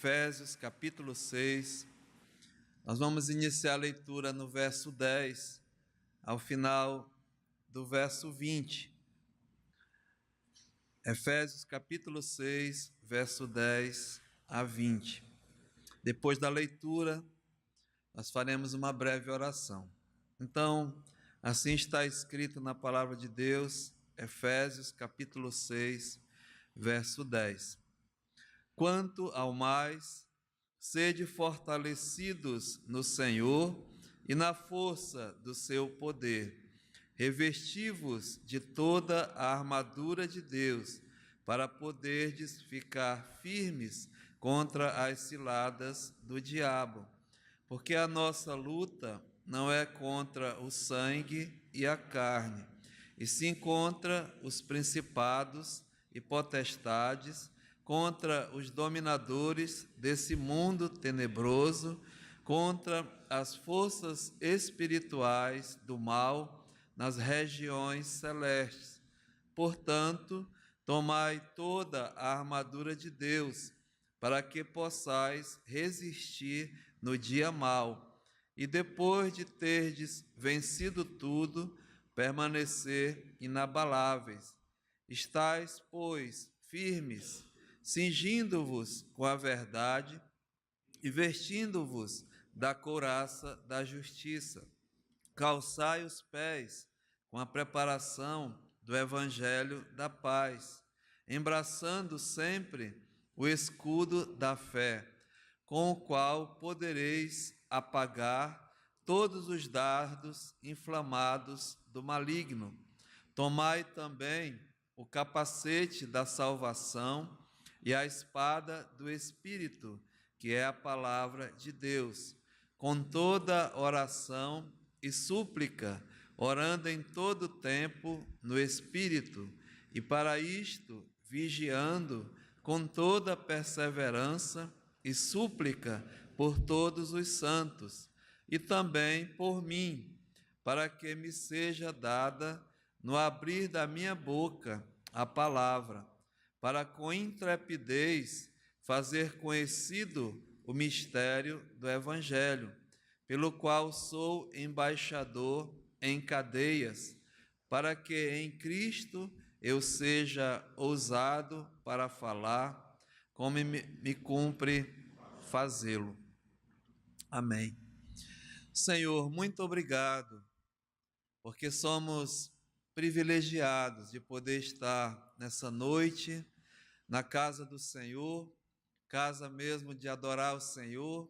Efésios capítulo 6. Nós vamos iniciar a leitura no verso 10, ao final do verso 20. Efésios capítulo 6, verso 10 a 20. Depois da leitura, nós faremos uma breve oração. Então, assim está escrito na palavra de Deus, Efésios capítulo 6, verso 10. Quanto ao mais, sede fortalecidos no Senhor e na força do seu poder. Revesti-vos de toda a armadura de Deus, para poderdes ficar firmes contra as ciladas do diabo. Porque a nossa luta não é contra o sangue e a carne, e sim contra os principados e potestades, contra os dominadores desse mundo tenebroso, contra as forças espirituais do mal nas regiões celestes. Portanto, tomai toda a armadura de Deus, para que possais resistir no dia mau, e depois de terdes vencido tudo, permanecer inabaláveis. Estais, pois, firmes, cingindo-vos com a verdade e vestindo-vos da couraça da justiça. Calçai os pés com a preparação do evangelho da paz, embraçando sempre o escudo da fé, com o qual podereis apagar todos os dardos inflamados do maligno. Tomai também o capacete da salvação e a espada do Espírito, que é a palavra de Deus, com toda oração e súplica, orando em todo tempo no Espírito, e para isto vigiando com toda perseverança e súplica por todos os santos, e também por mim, para que me seja dada no abrir da minha boca a palavra, para com intrepidez fazer conhecido o mistério do Evangelho, pelo qual sou embaixador em cadeias, para que em Cristo eu seja ousado para falar, como me cumpre fazê-lo. Amém. Senhor, muito obrigado, porque somos privilegiados de poder estar nessa noite na casa do Senhor, casa mesmo de adorar o Senhor,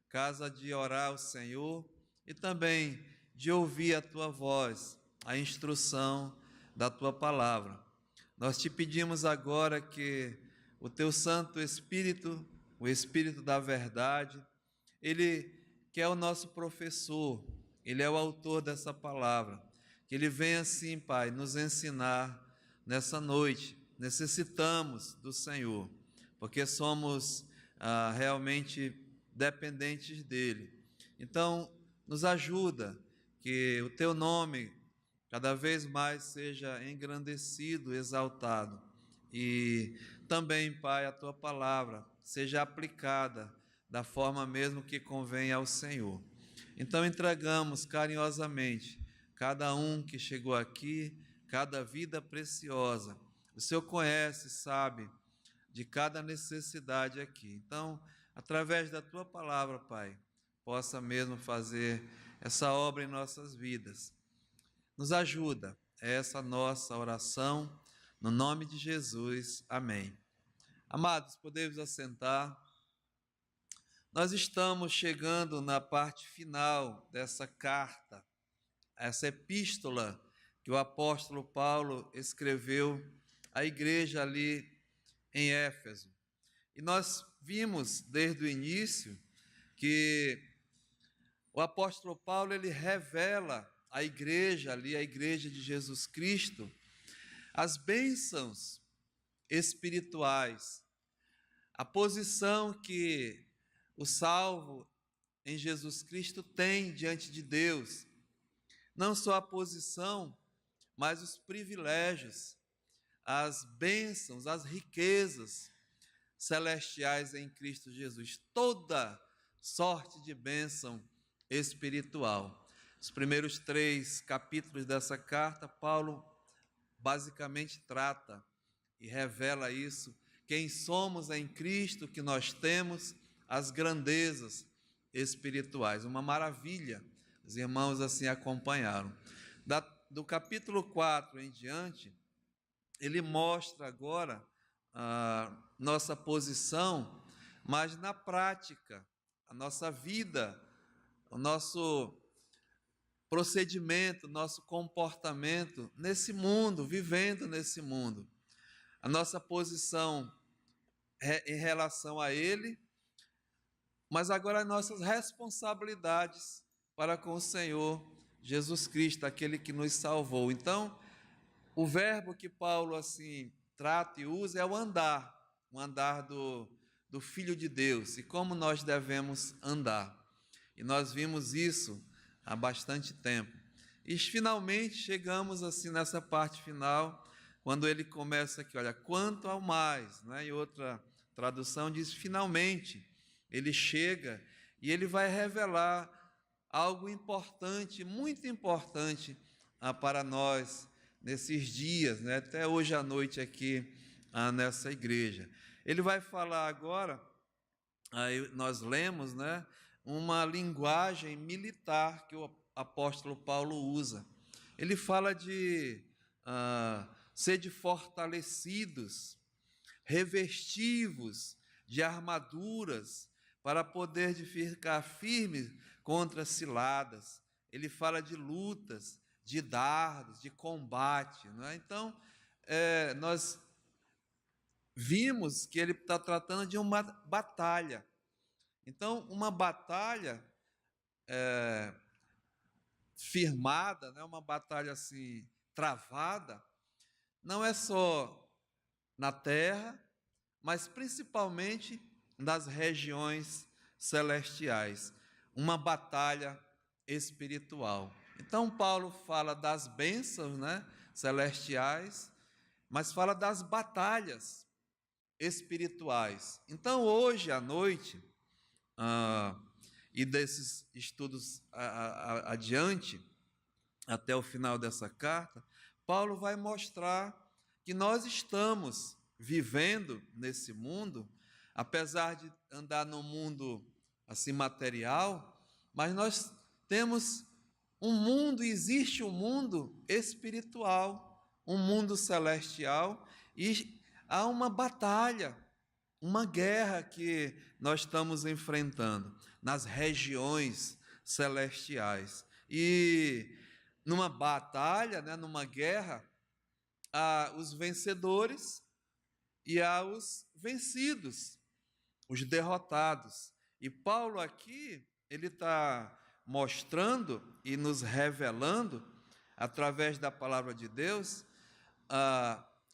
casa de orar o Senhor e também de ouvir a Tua voz, a instrução da Tua palavra. Nós te pedimos agora que o Teu Santo Espírito, o Espírito da verdade, Ele que é o nosso professor, Ele é o autor dessa palavra, que Ele venha sim, Pai, nos ensinar nessa noite. Necessitamos do Senhor, porque somos realmente dependentes dEle. Então, nos ajuda, que o Teu nome cada vez mais seja engrandecido, exaltado. E também, Pai, a Tua palavra seja aplicada da forma mesmo que convém ao Senhor. Então, entregamos carinhosamente cada um que chegou aqui, cada vida preciosa. O Senhor conhece, sabe de cada necessidade aqui. Então, através da Tua palavra, Pai, possa mesmo fazer essa obra em nossas vidas. Nos ajuda, é essa nossa oração, no nome de Jesus. Amém. Amados, podemos assentar. Nós estamos chegando na parte final dessa carta, essa epístola que o apóstolo Paulo escreveu à igreja ali em Éfeso. E nós vimos desde o início que o apóstolo Paulo ele revela à igreja ali, a igreja de Jesus Cristo, as bênçãos espirituais, a posição que o salvo em Jesus Cristo tem diante de Deus, não só a posição, mas os privilégios, as bênçãos, as riquezas, celestiais em Cristo Jesus. Toda sorte de bênção espiritual. Os primeiros 3 capítulos dessa carta, Paulo basicamente trata e revela isso, quem somos em Cristo, que nós temos as grandezas espirituais. Uma maravilha, os irmãos assim acompanharam. Do capítulo 4 em diante, ele mostra agora a nossa posição, mas na prática, a nossa vida, o nosso procedimento, nosso comportamento nesse mundo, vivendo nesse mundo. A nossa posição em relação a Ele, mas agora as nossas responsabilidades para com o Senhor Jesus Cristo, aquele que nos salvou. Então, o verbo que Paulo assim trata e usa é o andar do Filho de Deus, e como nós devemos andar. E nós vimos isso há bastante tempo. E finalmente chegamos assim nessa parte final, quando ele começa aqui, olha, quanto ao mais, né? E outra tradução diz, finalmente, ele chega e ele vai revelar algo importante, muito importante para nós nesses dias, né? Até hoje à noite aqui nessa igreja. Ele vai falar agora, aí nós lemos, né? Uma linguagem militar que o apóstolo Paulo usa. Ele fala de sede fortalecidos, revestivos de armaduras, para poder ficar firmes contra ciladas. Ele fala de lutas, de dardos, de combate. Não é? Então, nós vimos que ele está tratando de uma batalha. Então, uma batalha firmada, né? Uma batalha assim, travada, não é só na terra, mas principalmente nas regiões celestiais. Uma batalha espiritual. Então, Paulo fala das bênçãos, né, celestiais, mas fala das batalhas espirituais. Então, hoje à noite, e desses estudos adiante, até o final dessa carta, Paulo vai mostrar que nós estamos vivendo nesse mundo, apesar de andar no mundo assim material, mas nós temos um mundo, existe um mundo espiritual, um mundo celestial, e há uma batalha, uma guerra que nós estamos enfrentando nas regiões celestiais. E numa batalha, né, numa guerra, há os vencedores e há os vencidos, os derrotados. E Paulo aqui, ele está mostrando e nos revelando, através da palavra de Deus,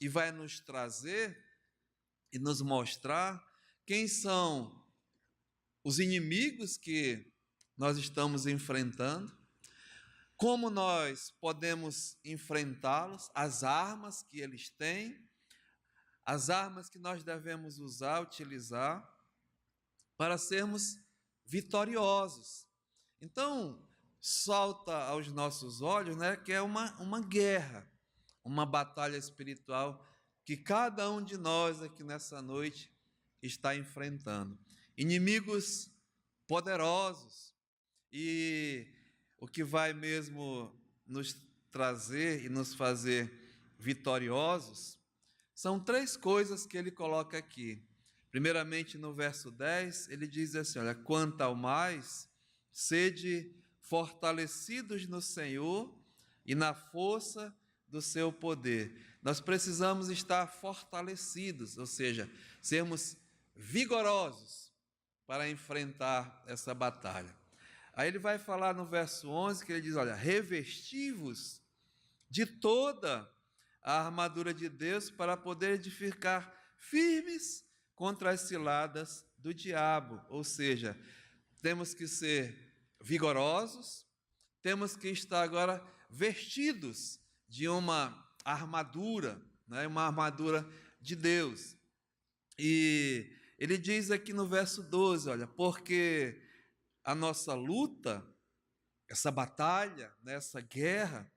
e vai nos trazer e nos mostrar quem são os inimigos que nós estamos enfrentando, como nós podemos enfrentá-los, as armas que eles têm, as armas que nós devemos usar, utilizar, para sermos vitoriosos. Então, salta aos nossos olhos, né, que é uma guerra, uma batalha espiritual que cada um de nós aqui nessa noite está enfrentando. Inimigos poderosos, e o que vai mesmo nos trazer e nos fazer vitoriosos são 3 coisas que ele coloca aqui. Primeiramente, no verso 10, ele diz assim, olha, quanto ao mais, sede fortalecidos no Senhor e na força do seu poder. Nós precisamos estar fortalecidos, ou seja, sermos vigorosos para enfrentar essa batalha. Aí ele vai falar no verso 11, que ele diz, olha, revestivos de toda a armadura de Deus para poder ficar firmes contra as ciladas do diabo. Ou seja, temos que ser vigorosos, temos que estar agora vestidos de uma armadura, né? Uma armadura de Deus. E Ele diz aqui no verso 12, olha, porque a nossa luta, essa batalha, né, essa guerra,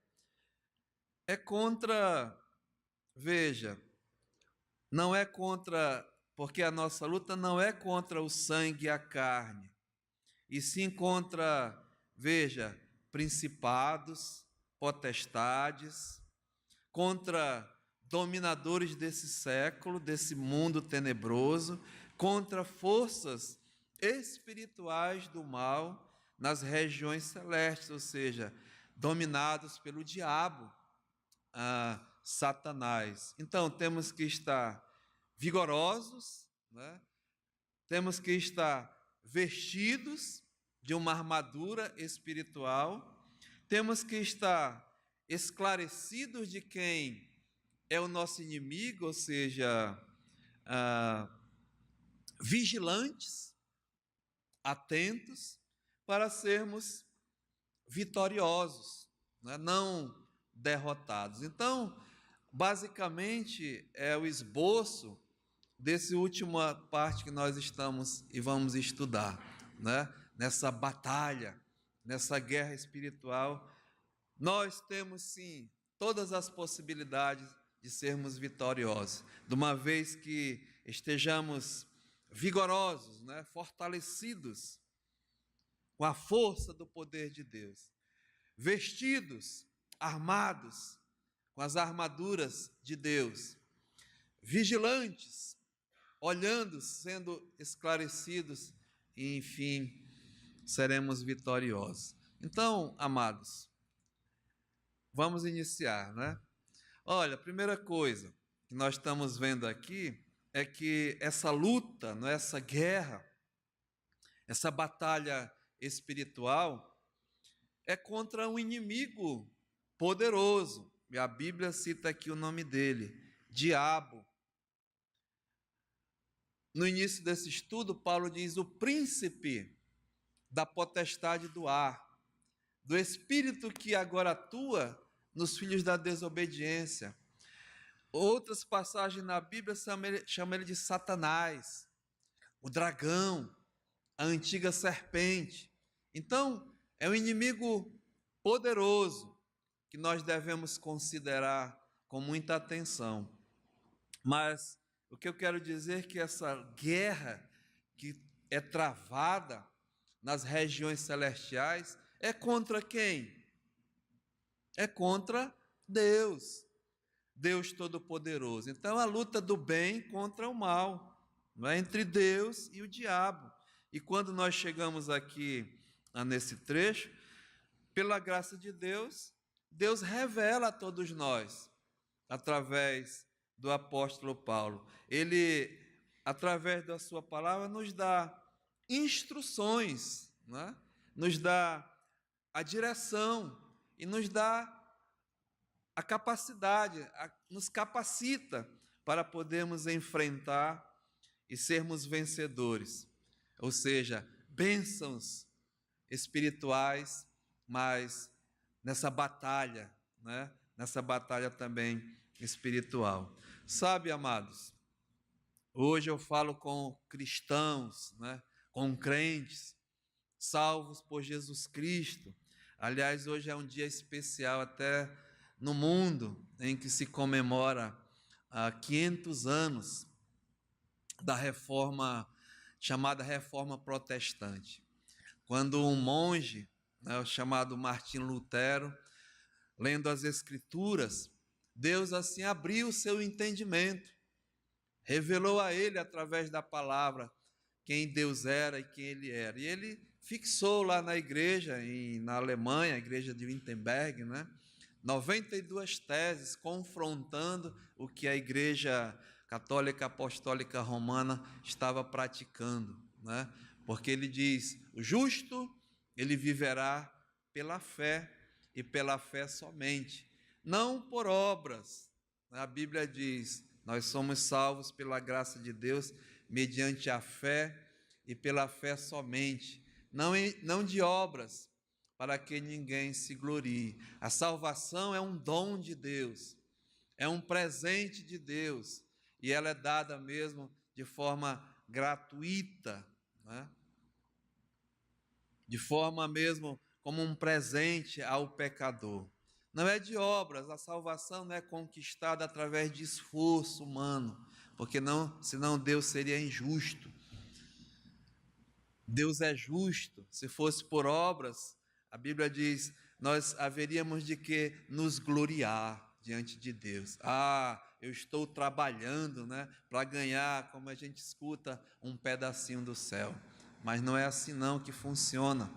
é contra, veja, não é contra, porque a nossa luta não é contra o sangue e a carne, e sim contra, veja, principados, potestades, contra dominadores desse século, desse mundo tenebroso, contra forças espirituais do mal nas regiões celestes, ou seja, dominados pelo diabo, Satanás. Então, temos que estar vigorosos, né? Temos que estar vestidos de uma armadura espiritual, temos que estar esclarecidos de quem é o nosso inimigo, ou seja, vigilantes, atentos, para sermos vitoriosos, né? Não derrotados. Então, basicamente, é o esboço dessa última parte que nós estamos e vamos estudar, né? Nessa batalha, nessa guerra espiritual, nós temos sim todas as possibilidades de sermos vitoriosos, de uma vez que estejamos vigorosos, né? Fortalecidos com a força do poder de Deus, vestidos, armados com as armaduras de Deus, vigilantes, olhando, sendo esclarecidos e, enfim, seremos vitoriosos. Então, amados, vamos iniciar, né? Olha, a primeira coisa que nós estamos vendo aqui é que essa luta, essa guerra, essa batalha espiritual é contra um inimigo poderoso. E a Bíblia cita aqui o nome dele, Diabo. No início desse estudo, Paulo diz o príncipe da potestade do ar, do espírito que agora atua nos filhos da desobediência. Outras passagens na Bíblia chamam ele de Satanás, o dragão, a antiga serpente. Então, é um inimigo poderoso que nós devemos considerar com muita atenção. Mas o que eu quero dizer é que essa guerra que é travada nas regiões celestiais é contra quem? É contra Deus, Deus Todo-Poderoso. Então, a luta do bem contra o mal, não é? Entre Deus e o diabo. E quando nós chegamos aqui nesse trecho, pela graça de Deus, Deus revela a todos nós, através do apóstolo Paulo. Ele, através da sua palavra, nos dá instruções, né? Nos dá a direção e nos dá a capacidade, nos capacita para podermos enfrentar e sermos vencedores. Ou seja, bênçãos espirituais, mas nessa batalha, né? Nessa batalha também espiritual. Sabe, amados, hoje eu falo com cristãos, né? Com crentes, salvos por Jesus Cristo. Aliás, hoje é um dia especial até no mundo em que se comemora 500 anos da reforma, chamada Reforma Protestante. Quando um monge, né, chamado Martim Lutero, lendo as Escrituras, Deus assim abriu o seu entendimento, revelou a ele através da palavra quem Deus era e quem ele era. E ele fixou lá na igreja, na Alemanha, a igreja de Wittenberg, né, 92 teses confrontando o que a igreja católica apostólica romana estava praticando, né? Porque ele diz, o justo, ele viverá pela fé e pela fé somente, não por obras. A Bíblia diz, nós somos salvos pela graça de Deus, mediante a fé e pela fé somente, não de obras, para que ninguém se glorie. A salvação é um dom de Deus, é um presente de Deus, e ela é dada mesmo de forma gratuita, né? De forma mesmo como um presente ao pecador. Não é de obras, a salvação não é conquistada através de esforço humano, porque senão Deus seria injusto. Deus é justo. Se fosse por obras, a Bíblia diz, nós haveríamos de que nos gloriar diante de Deus. Eu estou trabalhando, né, para ganhar, como a gente escuta, um pedacinho do céu. Mas não é assim não que funciona.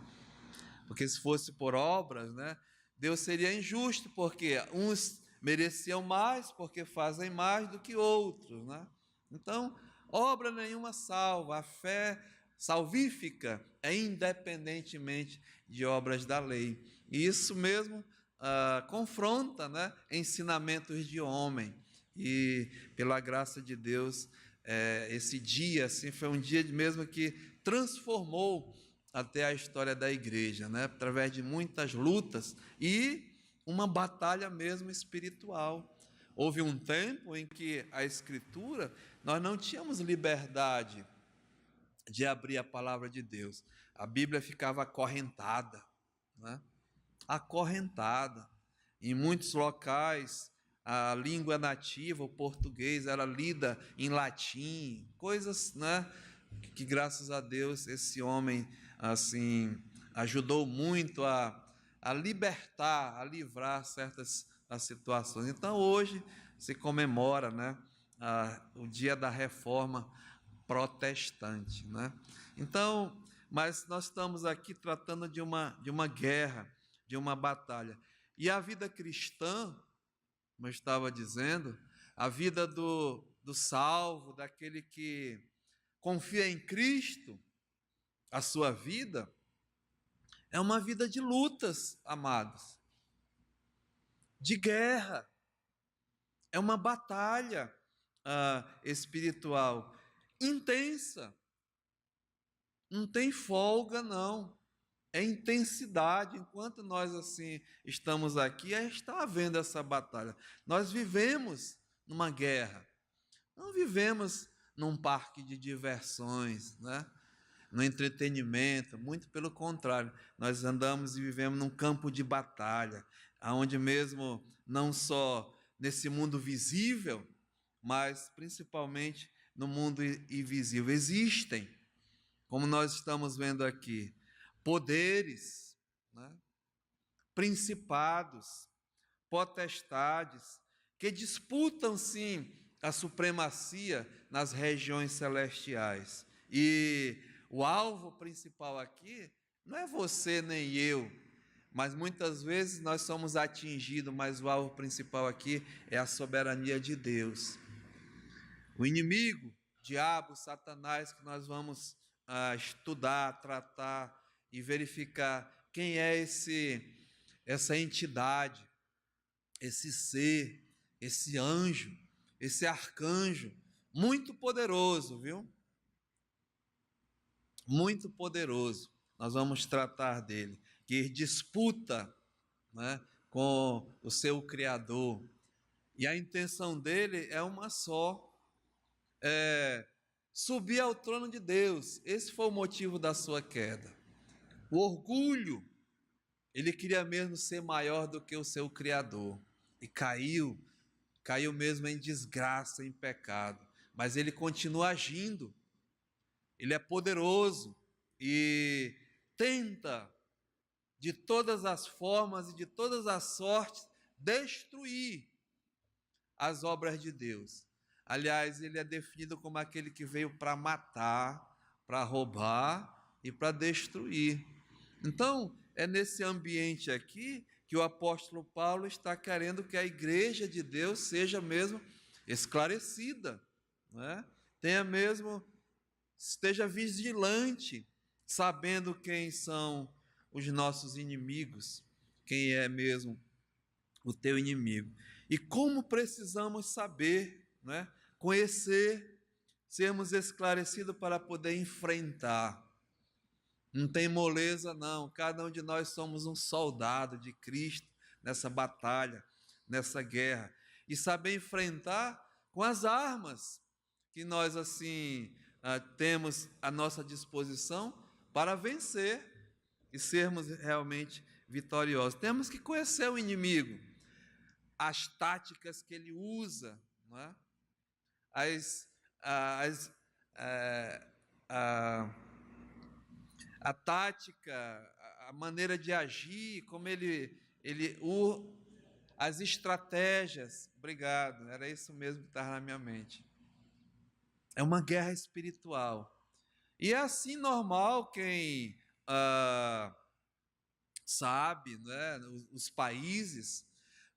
Porque se fosse por obras, né, Deus seria injusto, porque uns mereciam mais, porque fazem mais do que outros, né? Então, obra nenhuma salva, a fé salvífica é independentemente de obras da lei. E isso mesmo confronta, né, ensinamentos de homem. E pela graça de Deus, esse dia assim, foi um dia mesmo que transformou até a história da igreja, né? Através de muitas lutas e uma batalha mesmo espiritual. Houve um tempo em que a Escritura, nós não tínhamos liberdade de abrir a palavra de Deus. A Bíblia ficava acorrentada, né? Acorrentada. Em muitos locais, a língua nativa, o português, era lida em latim, coisas, né, que graças a Deus esse homem assim ajudou muito a libertar, a livrar certas situações. Então hoje se comemora, né, o dia da Reforma Protestante, né? Então, mas nós estamos aqui tratando de uma guerra, de uma batalha. E a vida cristã, como eu estava dizendo, a vida do salvo, daquele que confia em Cristo, a sua vida, é uma vida de lutas, amados, de guerra, é uma batalha espiritual intensa, não tem folga, não. É intensidade. Enquanto nós assim estamos aqui, está havendo essa batalha. Nós vivemos numa guerra. Não vivemos num parque de diversões, né? No entretenimento, muito pelo contrário. Nós andamos e vivemos num campo de batalha, aonde mesmo não só nesse mundo visível, mas principalmente no mundo invisível existem, como nós estamos vendo aqui, poderes, né? Principados, potestades, que disputam sim a supremacia nas regiões celestiais. E o alvo principal aqui não é você nem eu, mas muitas vezes nós somos atingidos, mas o alvo principal aqui é a soberania de Deus. O inimigo, diabo, Satanás, que nós vamos estudar, tratar e verificar quem é essa entidade, esse ser, esse anjo, esse arcanjo, muito poderoso, viu? Muito poderoso. Nós vamos tratar dele, que disputa, né, com o seu Criador. E a intenção dele é uma só, subir ao trono de Deus. Esse foi o motivo da sua queda. O orgulho, ele queria mesmo ser maior do que o seu Criador. E caiu mesmo em desgraça, em pecado. Mas ele continua agindo. Ele é poderoso e tenta, de todas as formas e de todas as sortes, destruir as obras de Deus. Aliás, ele é definido como aquele que veio para matar, para roubar e para destruir. Então, é nesse ambiente aqui que o apóstolo Paulo está querendo que a igreja de Deus seja mesmo esclarecida, né? Esteja vigilante, sabendo quem são os nossos inimigos, quem é mesmo o teu inimigo. E como precisamos saber, né? Conhecer, sermos esclarecidos para poder enfrentar. Não tem moleza, não. Cada um de nós somos um soldado de Cristo nessa batalha, nessa guerra. E saber enfrentar com as armas que nós, assim, temos à nossa disposição para vencer e sermos realmente vitoriosos. Temos que conhecer o inimigo, as táticas que ele usa, não é? A tática, a maneira de agir, como as estratégias. Obrigado, era isso mesmo que estava na minha mente. É uma guerra espiritual. E é assim normal quem sabe, né, os países,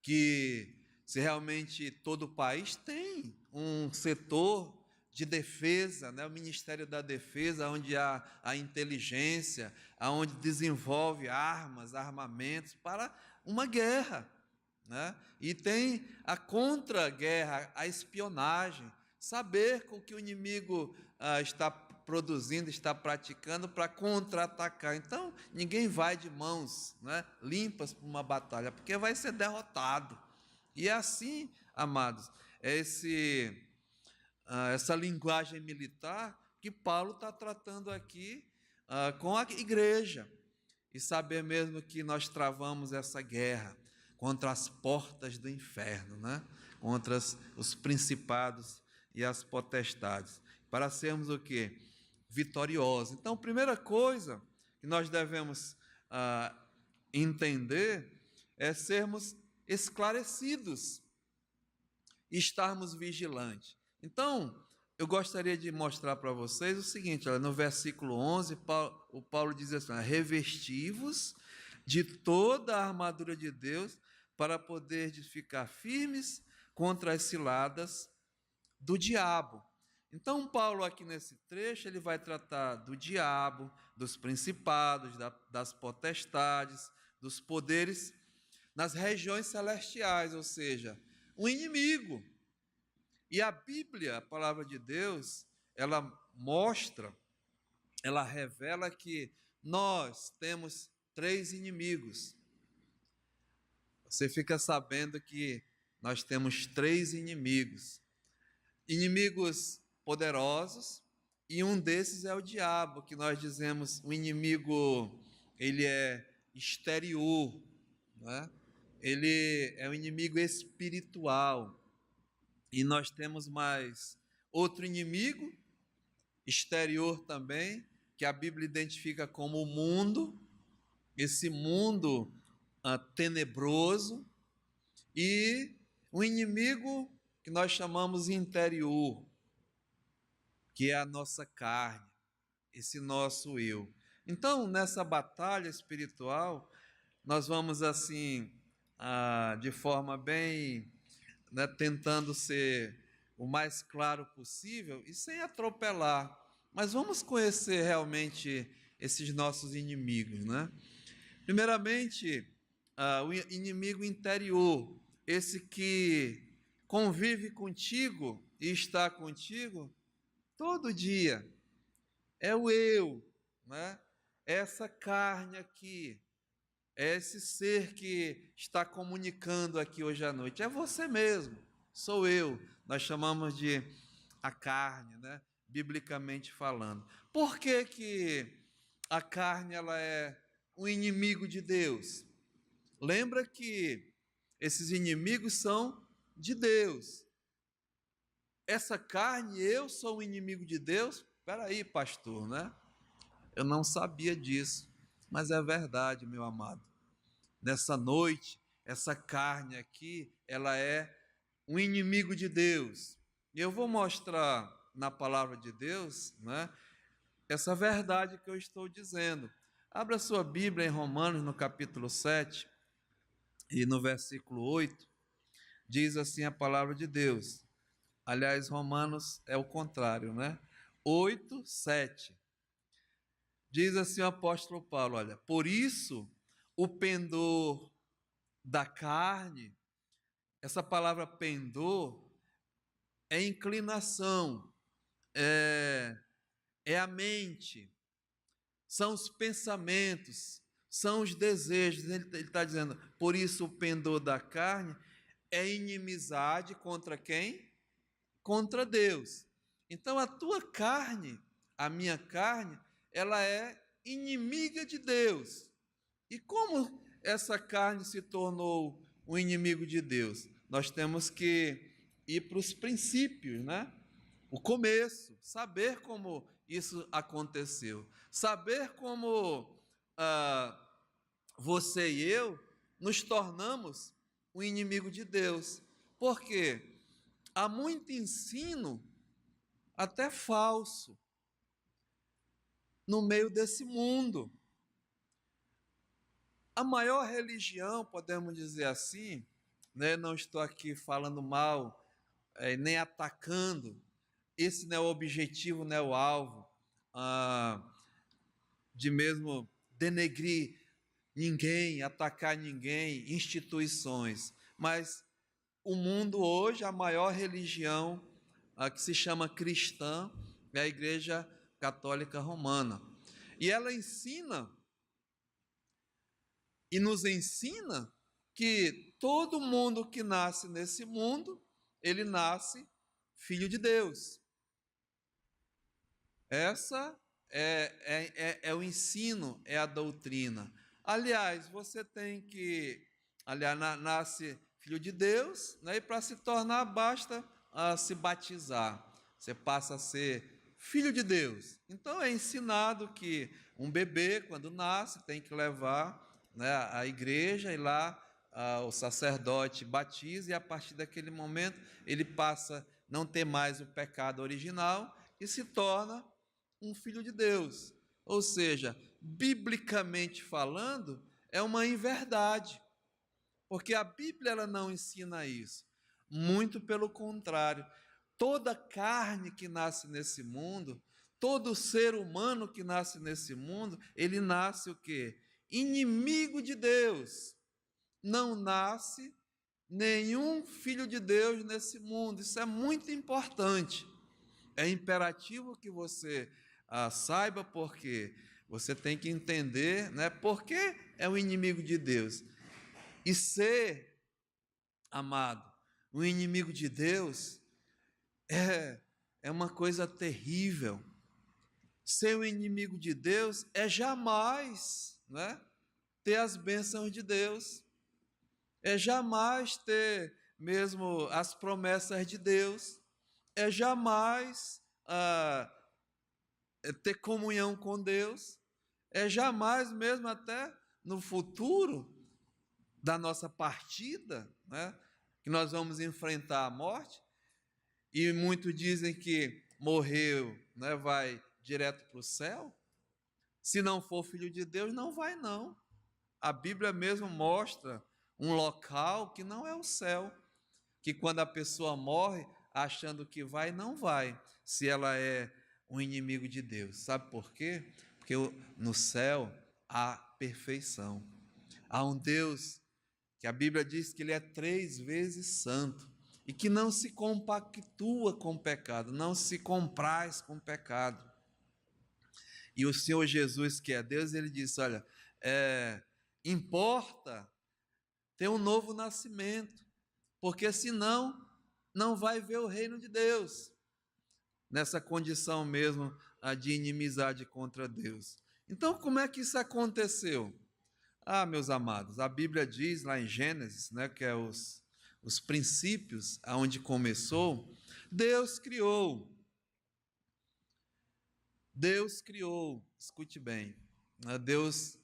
que se realmente todo país tem um setor de defesa, né, o Ministério da Defesa, onde há a inteligência, onde desenvolve armas, armamentos para uma guerra, né? E tem a contra-guerra, a espionagem, saber com que o inimigo está produzindo, está praticando para contra-atacar. Então, ninguém vai de mãos, né, limpas para uma batalha, porque vai ser derrotado. E é assim, amados, essa linguagem militar que Paulo está tratando aqui com a igreja. E saber mesmo que nós travamos essa guerra contra as portas do inferno, né? Contra os principados e as potestades, para sermos o quê? Vitoriosos. Então, a primeira coisa que nós devemos entender é sermos esclarecidos e estarmos vigilantes. Então, eu gostaria de mostrar para vocês o seguinte, olha, no versículo 11, o Paulo diz assim: revesti-vos de toda a armadura de Deus para poder ficar firmes contra as ciladas do diabo. Então, Paulo aqui nesse trecho, ele vai tratar do diabo, dos principados, das potestades, dos poderes nas regiões celestiais, ou seja, um inimigo. E a Bíblia, a palavra de Deus, ela mostra, ela revela que nós temos 3 inimigos. Você fica sabendo que nós temos 3 inimigos. Inimigos poderosos, e um desses é o diabo, que nós dizemos, o inimigo, ele é exterior, não é? Ele é um inimigo espiritual. E nós temos mais outro inimigo, exterior também, que a Bíblia identifica como o mundo, esse mundo tenebroso, e um inimigo que nós chamamos interior, que é a nossa carne, esse nosso eu. Então, nessa batalha espiritual, nós vamos assim, de forma bem, né, tentando ser o mais claro possível e sem atropelar, mas vamos conhecer realmente esses nossos inimigos, né? Primeiramente, o inimigo interior, esse que convive contigo e está contigo todo dia, é o eu, né? Essa carne aqui, é esse ser que está comunicando aqui hoje à noite, é você mesmo, sou eu. Nós chamamos de a carne, né? Biblicamente falando. Por que que a carne ela é um inimigo de Deus? Lembra que esses inimigos são de Deus. Essa carne, eu sou o inimigo de Deus? Espera aí, pastor, né? Eu não sabia disso, mas é verdade, meu amado. Nessa noite, essa carne aqui, ela é um inimigo de Deus. E eu vou mostrar na palavra de Deus, né, essa verdade que eu estou dizendo. Abra sua Bíblia em Romanos, no capítulo 7, e no versículo 8, diz assim a palavra de Deus. Aliás, Romanos é o contrário, né? 8, 7. Diz assim o apóstolo Paulo, olha, por isso o pendor da carne, essa palavra pendor é inclinação, é a mente, são os pensamentos, são os desejos. Ele está dizendo, por isso o pendor da carne é inimizade contra quem? Contra Deus. Então a tua carne, a minha carne, ela é inimiga de Deus. E como essa carne se tornou um inimigo de Deus? Nós temos que ir para os princípios, né? O começo, saber como isso aconteceu, saber como você e eu nos tornamos um inimigo de Deus. Por quê? Há muito ensino, até falso, no meio desse mundo. A maior religião, podemos dizer assim, né? Não estou aqui falando mal, nem atacando, esse não é o objetivo, não é o alvo, de mesmo denegrir ninguém, atacar ninguém, instituições, mas o mundo hoje, a maior religião que se chama cristã, é a Igreja Católica Romana. E ela ensina e nos ensina que todo mundo que nasce nesse mundo, ele nasce filho de Deus. Essa é o ensino, é a doutrina. Aliás, você tem que, nasce filho de Deus, né, e para se tornar basta se batizar. Você passa a ser filho de Deus. Então é ensinado que um bebê, quando nasce, tem que levar, né, à igreja e lá o sacerdote batiza, e a partir daquele momento ele passa a não ter mais o pecado original e se torna um filho de Deus. Ou seja, biblicamente falando, é uma inverdade, porque a Bíblia ela não ensina isso. Muito pelo contrário, toda carne que nasce nesse mundo, todo ser humano que nasce nesse mundo, ele nasce o quê? Inimigo de Deus. Não nasce nenhum filho de Deus nesse mundo. Isso é muito importante. É imperativo que você saiba, porque você tem que entender, né, por que é o inimigo de Deus. E ser, amado, o inimigo de Deus é uma coisa terrível. Ser o inimigo de Deus é jamais, né, ter as bênçãos de Deus, é jamais ter mesmo as promessas de Deus, é jamais ter comunhão com Deus, é jamais mesmo até no futuro da nossa partida, né, que nós vamos enfrentar a morte, e muitos dizem que morreu, né, vai direto para o céu. Se não for filho de Deus, não vai não. A Bíblia mesmo mostra um local que não é o céu, que quando a pessoa morre achando que vai, não vai, se ela é um inimigo de Deus. Sabe por quê? Porque no céu há perfeição. Há um Deus que a Bíblia diz que ele é 3 vezes santo e que não se compactua com o pecado, não se compraz com o pecado. E o Senhor Jesus, que é Deus, ele disse, olha, importa ter um novo nascimento, porque senão não vai ver o reino de Deus, nessa condição mesmo de inimizade contra Deus. Então, como é que isso aconteceu? Meus amados, a Bíblia diz lá em Gênesis, né, que é os princípios aonde começou, Deus criou, escute bem, né, Deus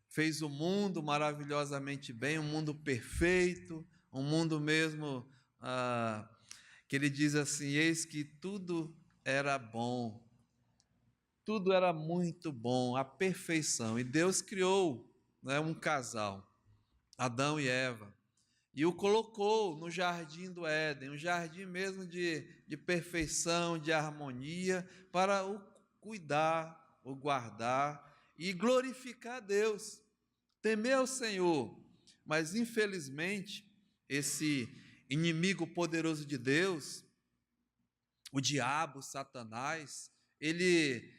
fez o mundo maravilhosamente bem, um mundo perfeito, um mundo mesmo que ele diz assim, eis que tudo era bom, tudo era muito bom, a perfeição. E Deus criou, né, um casal, Adão e Eva, e o colocou no jardim do Éden, um jardim mesmo de perfeição, de harmonia, para o cuidar, o guardar e glorificar a Deus, temer ao Senhor. Mas, infelizmente, esse inimigo poderoso de Deus, o diabo, Satanás, ele,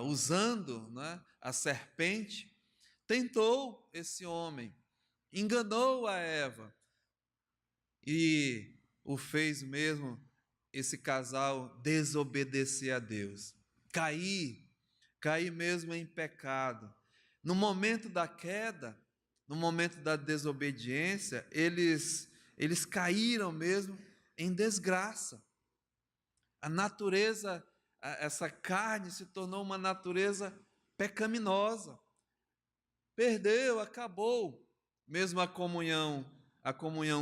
usando, né, a serpente, tentou esse homem, enganou a Eva e o fez mesmo esse casal desobedecer a Deus, cair mesmo em pecado. No momento da queda, no momento da desobediência, eles caíram mesmo em desgraça. A natureza, essa carne se tornou uma natureza pecaminosa. Perdeu, acabou mesmo a comunhão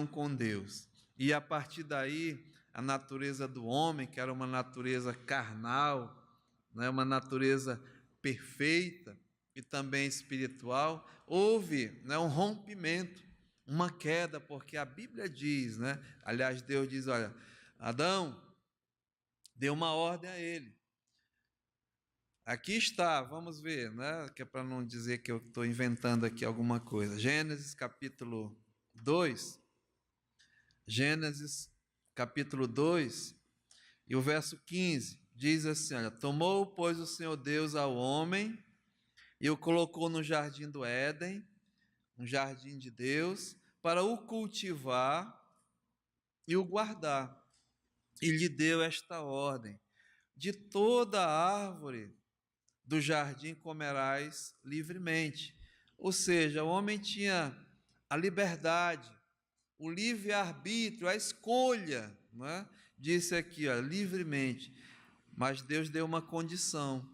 com Deus. E a partir daí, a natureza do homem, que era uma natureza carnal, né, uma natureza perfeita e também espiritual, houve, né, um rompimento, uma queda, porque a Bíblia diz, né, aliás, Deus diz, olha, Adão, deu uma ordem a ele. Aqui está, vamos ver, né, que é para não dizer que eu estou inventando aqui alguma coisa. Gênesis capítulo 2, Gênesis capítulo 2, e o verso 15, diz assim, olha, tomou, pois, o Senhor Deus ao homem e o colocou no jardim do Éden, um jardim de Deus, para o cultivar e o guardar. E lhe deu esta ordem: de toda árvore do jardim comerás livremente. Ou seja, o homem tinha a liberdade, o livre-arbítrio, a escolha, não é? Disse aqui, ó, livremente. Mas Deus deu uma condição: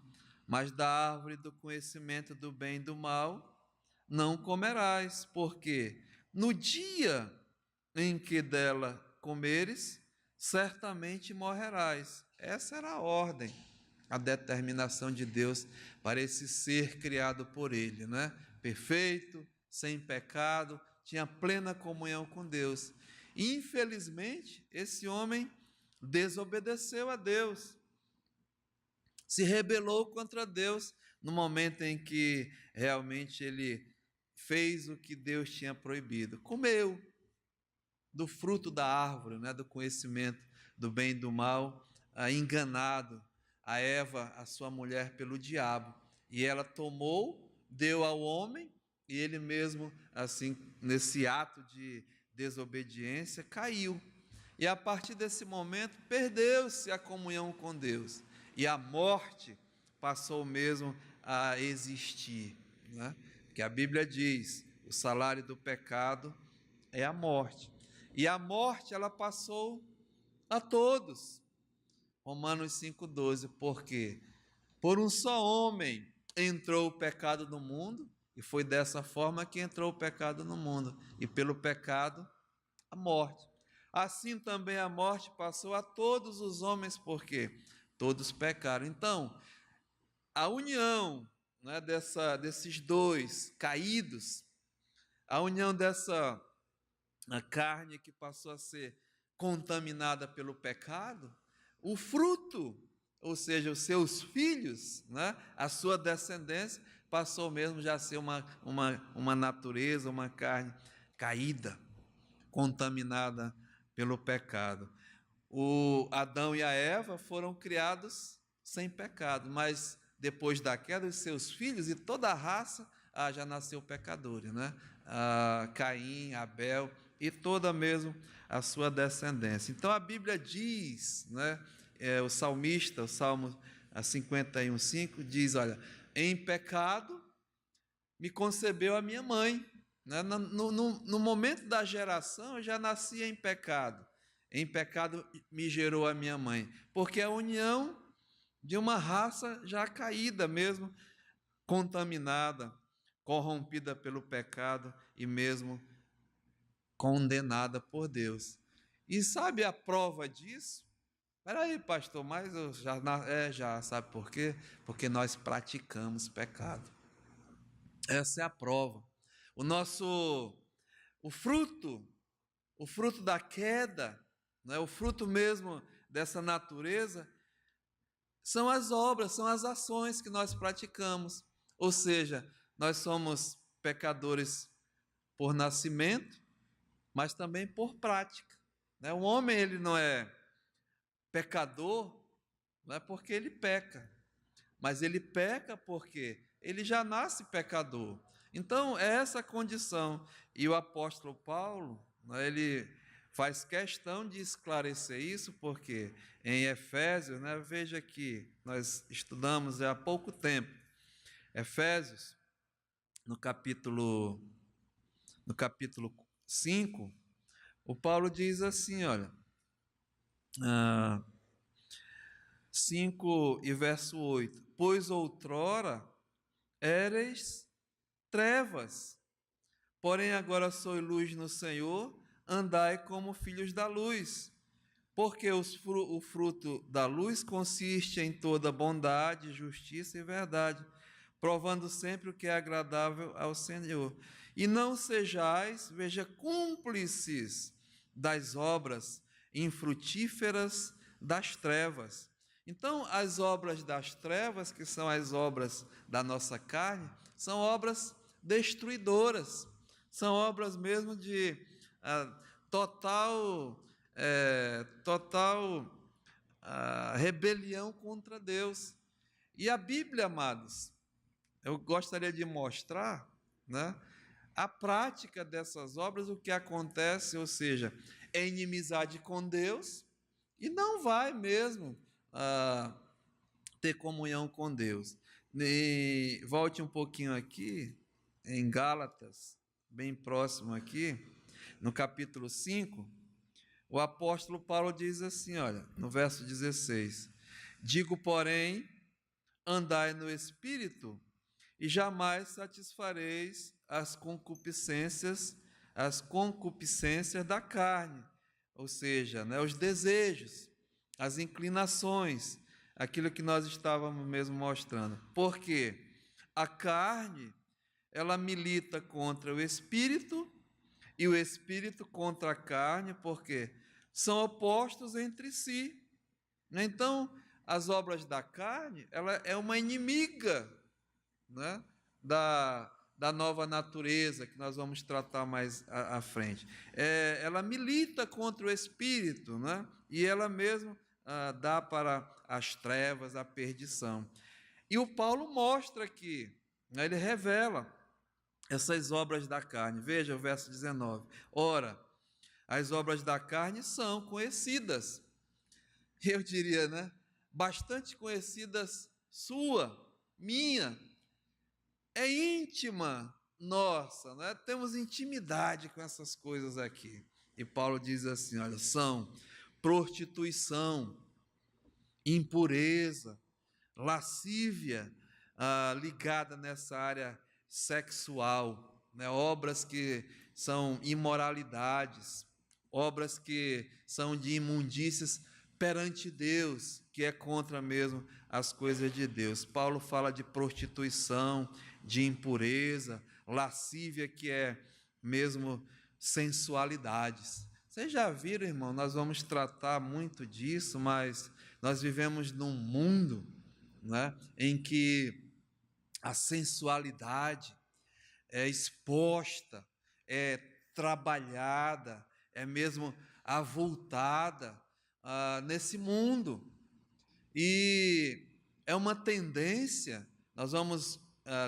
mas da árvore do conhecimento do bem e do mal não comerás, porque no dia em que dela comeres, certamente morrerás. Essa era a ordem, a determinação de Deus para esse ser criado por ele, né? Perfeito, sem pecado, tinha plena comunhão com Deus. Infelizmente, esse homem desobedeceu a Deus, se rebelou contra Deus no momento em que realmente ele fez o que Deus tinha proibido. Comeu do fruto da árvore, né, do conhecimento do bem e do mal, enganado a Eva, a sua mulher, pelo diabo. E ela tomou, deu ao homem, e ele mesmo, assim, nesse ato de desobediência, caiu. E a partir desse momento, perdeu-se a comunhão com Deus. E a morte passou mesmo a existir, né? Porque a Bíblia diz, o salário do pecado é a morte. E a morte, ela passou a todos. Romanos 5,12, porque por um só homem entrou o pecado no mundo, e foi dessa forma que entrou o pecado no mundo, e pelo pecado, a morte. Assim também a morte passou a todos os homens, porque todos pecaram. Então, a união, né, desses dois caídos, a união dessa carne que passou a ser contaminada pelo pecado, o fruto, ou seja, os seus filhos, né, a sua descendência, passou mesmo já a ser uma natureza, uma carne caída, contaminada pelo pecado. O Adão e a Eva foram criados sem pecado, mas depois da queda, os seus filhos e toda a raça já nasceu pecadores, né? Caim, Abel e toda mesmo a sua descendência. Então a Bíblia diz, né, o salmista, o Salmo 51,5 diz, olha, em pecado me concebeu a minha mãe. Né? No momento da geração eu já nasci em pecado me gerou a minha mãe, porque é a união de uma raça já caída mesmo, contaminada, corrompida pelo pecado e mesmo condenada por Deus. E sabe a prova disso? Espera aí, pastor, mas eu já sabe por quê? Porque nós praticamos pecado. Essa é a prova. O fruto da queda, né, o fruto mesmo dessa natureza, são as obras, são as ações que nós praticamos. Ou seja, nós somos pecadores por nascimento, mas também por prática. Né? O homem, ele não é pecador, não é porque ele peca, mas ele peca porque ele já nasce pecador. Então, é essa condição. E o apóstolo Paulo, né, ele faz questão de esclarecer isso, porque em Efésios, né, veja que nós estudamos há pouco tempo, Efésios, no capítulo 5, o Paulo diz assim, olha, 5 e verso 8, pois outrora éreis trevas, porém agora sois luz no Senhor, andai como filhos da luz, porque o fruto da luz consiste em toda bondade, justiça e verdade, provando sempre o que é agradável ao Senhor. E não sejais, veja, cúmplices das obras infrutíferas das trevas. Então, as obras das trevas, que são as obras da nossa carne, são obras destruidoras, são obras mesmo de total rebelião contra Deus. E a Bíblia, amados, eu gostaria de mostrar, né, a prática dessas obras, o que acontece, ou seja, é inimizade com Deus e não vai mesmo ter comunhão com Deus. E volte um pouquinho aqui, em Gálatas, bem próximo aqui, no capítulo 5, o apóstolo Paulo diz assim, olha, no verso 16, digo, porém, andai no Espírito, e jamais satisfareis as concupiscências da carne, ou seja, né, os desejos, as inclinações, aquilo que nós estávamos mesmo mostrando. Porque a carne, ela milita contra o Espírito, e o Espírito contra a carne, porque são opostos entre si. Então, as obras da carne, ela é uma inimiga, né, da nova natureza, que nós vamos tratar mais à frente. Ela milita contra o Espírito, né, e ela mesmo dá para as trevas, a perdição. E o Paulo mostra aqui, né, ele revela essas obras da carne. Veja o verso 19. Ora, as obras da carne são conhecidas. Eu diria, né? Bastante conhecidas sua, minha, é íntima nossa, né? Temos intimidade com essas coisas aqui. E Paulo diz assim, olha, são prostituição, impureza, lascívia, ligada nessa área sexual, né? Obras que são imoralidades, obras que são de imundícias perante Deus, que é contra mesmo as coisas de Deus. Paulo fala de prostituição, de impureza, lascívia, que é mesmo sensualidades. Vocês já viram, irmão, nós vamos tratar muito disso, mas nós vivemos num mundo, né, em que a sensualidade é exposta, é trabalhada, é mesmo avultada nesse mundo. E é uma tendência, nós vamos,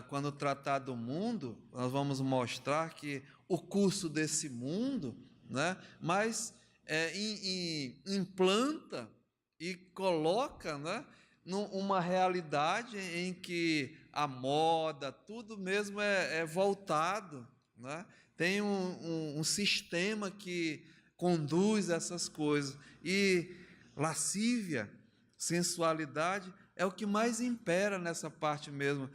quando tratar do mundo, nós vamos mostrar que o curso desse mundo, né, mas implanta e coloca, né, numa realidade em que a moda, tudo mesmo é voltado, né? Tem um sistema que conduz essas coisas. E lascívia, sensualidade, é o que mais impera nessa parte mesmo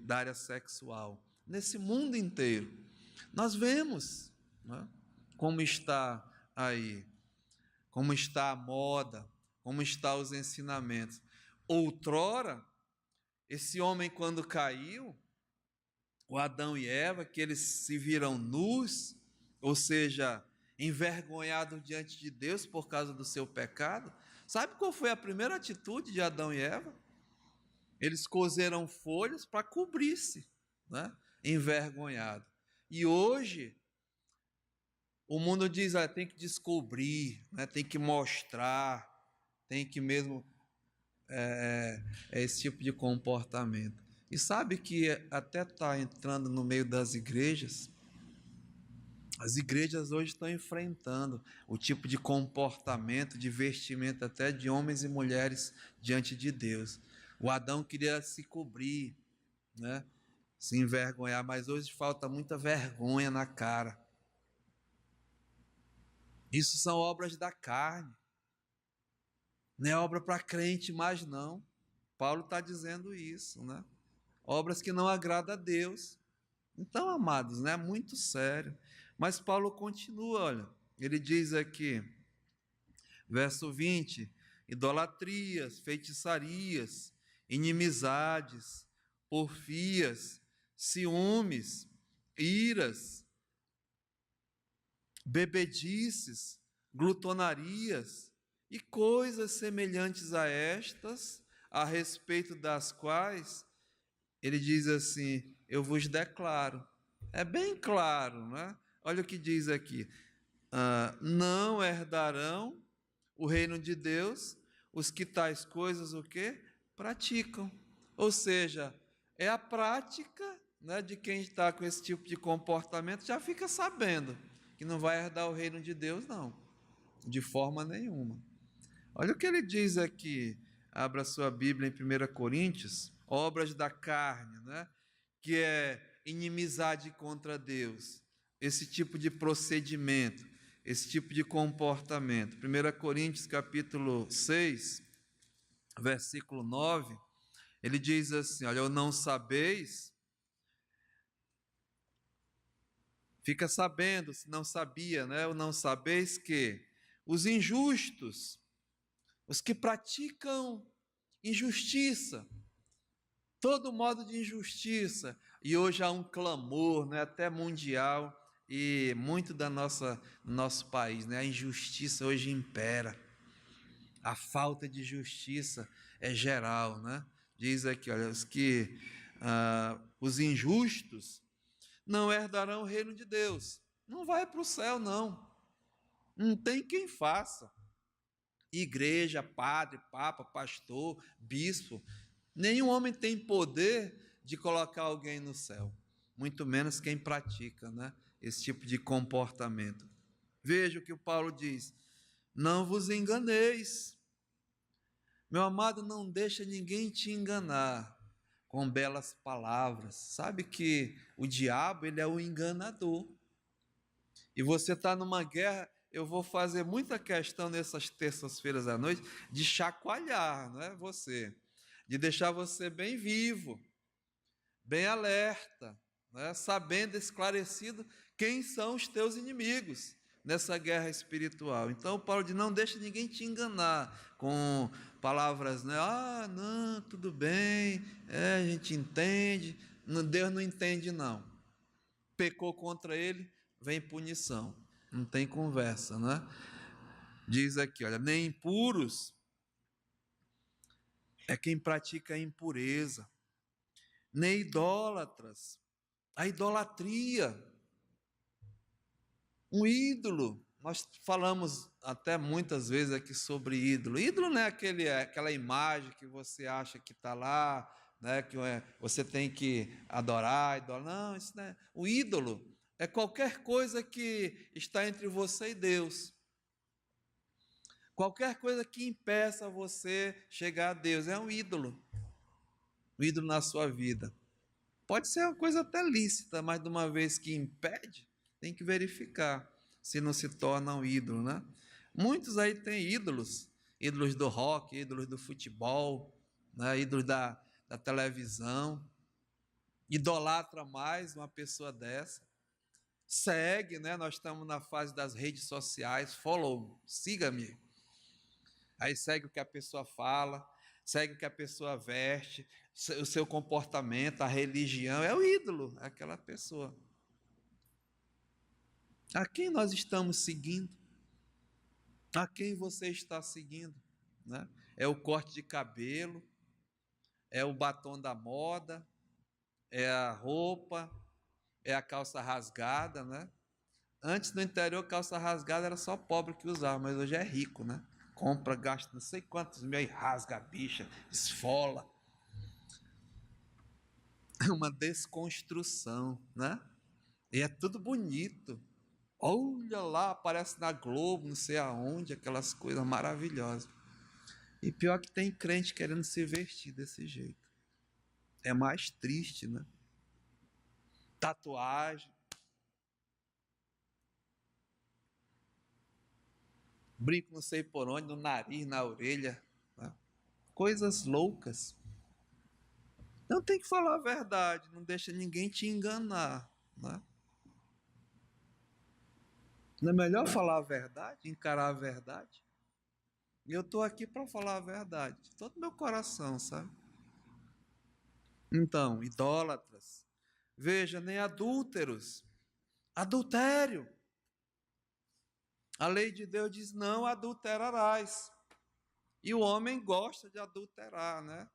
da área sexual. Nesse mundo inteiro. Nós vemos, né, como está aí, como está a moda, como estão os ensinamentos. Outrora, esse homem, quando caiu, o Adão e Eva, que eles se viram nus, ou seja, envergonhados diante de Deus por causa do seu pecado. Sabe qual foi a primeira atitude de Adão e Eva? Eles coseram folhas para cobrir-se, né? Envergonhado. E hoje, o mundo diz, tem que descobrir, né? Tem que mostrar, tem que mesmo esse tipo de comportamento. E sabe que até está entrando no meio das igrejas As igrejas hoje estão enfrentando o tipo de comportamento, de vestimento até de homens e mulheres diante de Deus. O Adão queria se cobrir, né? Se envergonhar, mas hoje falta muita vergonha na cara. Isso são obras da carne, não é obra para crente mais não. Paulo está dizendo isso, né? Obras que não agradam a Deus. Então, amados, né? É muito sério. Mas Paulo continua, olha, ele diz aqui, verso 20: idolatrias, feitiçarias, inimizades, porfias, ciúmes, iras, bebedices, glutonarias e coisas semelhantes a estas, a respeito das quais ele diz assim: eu vos declaro. É bem claro, né? Olha o que diz aqui: não herdarão o reino de Deus os que tais coisas o quê? Praticam. Ou seja, é a prática, né, de quem está com esse tipo de comportamento, já fica sabendo que não vai herdar o reino de Deus, não, de forma nenhuma. Olha o que ele diz aqui, abra sua Bíblia em 1 Coríntios, obras da carne, né, que é inimizade contra Deus, esse tipo de procedimento, esse tipo de comportamento. 1 Coríntios capítulo 6, versículo 9, ele diz assim, olha, ou não sabeis, fica sabendo, se não sabia, né, ou não sabeis que os injustos, os que praticam injustiça, todo modo de injustiça, e hoje há um clamor, né, até mundial, e muito da nosso país, né, a injustiça hoje impera, a falta de justiça é geral, né? Diz aqui, olha, os injustos não herdarão o reino de Deus, não vai para o céu, não tem quem faça, igreja, padre, papa, pastor, bispo, nenhum homem tem poder de colocar alguém no céu, muito menos quem pratica, né, esse tipo de comportamento. Veja o que o Paulo diz: não vos enganeis. Meu amado, não deixa ninguém te enganar com belas palavras. Sabe que o diabo, ele é o enganador. E você está numa guerra, eu vou fazer muita questão nessas terças-feiras à noite de chacoalhar, não é você? De deixar você bem vivo, bem alerta, né? Sabendo, esclarecido quem são os teus inimigos nessa guerra espiritual. Então, Paulo diz: não deixa ninguém te enganar com palavras, né? Ah, não, tudo bem, a gente entende. Deus não entende, não. Pecou contra ele, vem punição. Não tem conversa, né? Diz aqui, olha, nem impuros é quem pratica a impureza, nem idólatras. A idolatria, um ídolo. Nós falamos até muitas vezes aqui sobre ídolo. Ídolo não é aquela imagem que você acha que está lá, né, que você tem que adorar. Não, isso não é. O ídolo é qualquer coisa que está entre você e Deus. Qualquer coisa que impeça você chegar a Deus é um ídolo. Um ídolo na sua vida. Pode ser uma coisa até lícita, mas de uma vez que impede, tem que verificar se não se torna um ídolo, né? Muitos aí têm ídolos, ídolos do rock, ídolos do futebol, né? Ídolos da televisão, idolatra mais uma pessoa dessa, segue, né? Nós estamos na fase das redes sociais, follow, siga-me, aí segue o que a pessoa fala, segue o que a pessoa veste, o seu comportamento, a religião, é o ídolo, é aquela pessoa. A quem nós estamos seguindo? A quem você está seguindo? Né? É o corte de cabelo, é o batom da moda, é a roupa, é a calça rasgada, né? Antes no interior, calça rasgada era só pobre que usava, mas hoje é rico, né? Compra, gasta não sei quantos mil e rasga a bicha, esfola. É uma desconstrução, né? E é tudo bonito, Olha lá, aparece na Globo, não sei aonde, aquelas coisas maravilhosas. E pior que tem crente querendo se vestir desse jeito. É mais triste, né? Tatuagem, brinco não sei por onde, no nariz, na orelha, né? Coisas loucas. Então tem que falar a verdade, não deixa ninguém te enganar, né? Não é melhor falar a verdade, encarar a verdade? E eu estou aqui para falar a verdade, de todo o meu coração, sabe? Então, idólatras, veja, nem adúlteros, adultério. A lei de Deus diz: não adulterarás. E o homem gosta de adulterar, né?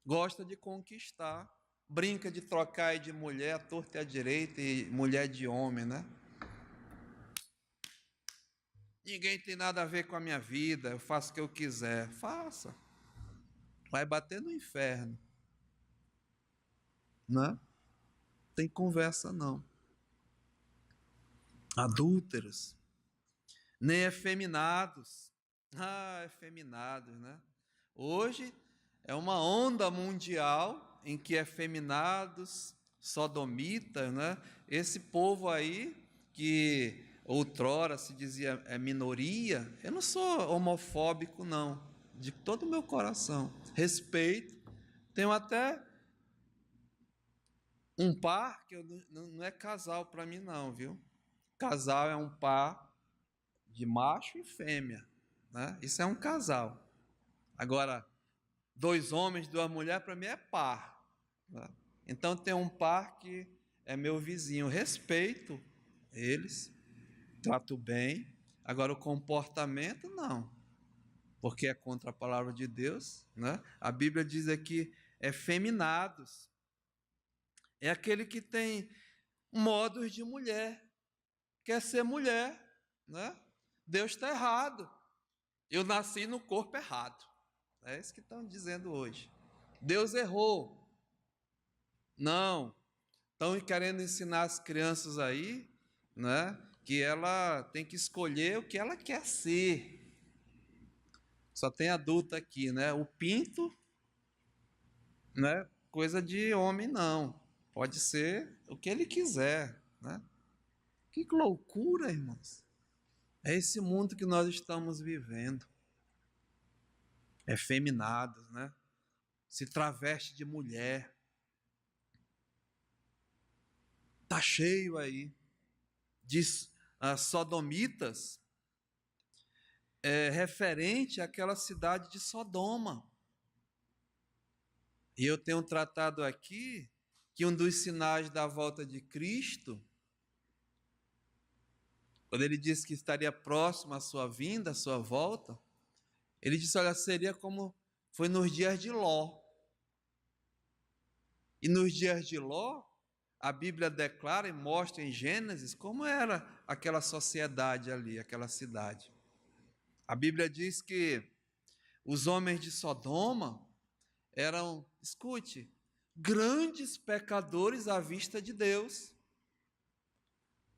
Gosta de conquistar. Brinca de trocar de mulher à torta e à direita e mulher de homem, né? Ninguém tem nada a ver com a minha vida, eu faço o que eu quiser. Faça. Vai bater no inferno, né? Tem conversa não. Adúlteros, nem efeminados. Ah, efeminados, né? Hoje é uma onda mundial em que efeminados, sodomitas, né? Esse povo aí que outrora se dizia minoria, eu não sou homofóbico não, de todo o meu coração. Respeito. Tenho até um par que não é casal para mim não, viu? Casal é um par de macho e fêmea, né? Isso é um casal. Agora, dois homens, duas mulheres, para mim é par, né? Então tem um par que é meu vizinho, respeito eles, trato bem. Agora o comportamento não, porque é contra a palavra de Deus, né? A Bíblia diz aqui efeminados. É aquele que tem modos de mulher, quer ser mulher, né? Deus está errado. Eu nasci no corpo errado. É isso que estão dizendo hoje. Deus errou. Não. Estão querendo ensinar as crianças aí, né? Que ela tem que escolher o que ela quer ser. Só tem adulto aqui, né? O pinto, né? Coisa de homem não. Pode ser o que ele quiser, né? Que loucura, irmãos. É esse mundo que nós estamos vivendo. Efeminados, né? Se traveste de mulher. Tá cheio aí. Diz sodomitas, referente àquela cidade de Sodoma. E eu tenho tratado aqui que um dos sinais da volta de Cristo, quando ele disse que estaria próximo à sua vinda, à sua volta, ele disse, olha, seria como foi nos dias de Ló. E nos dias de Ló, a Bíblia declara e mostra em Gênesis como era aquela sociedade ali, aquela cidade. A Bíblia diz que os homens de Sodoma eram, escute, grandes pecadores à vista de Deus.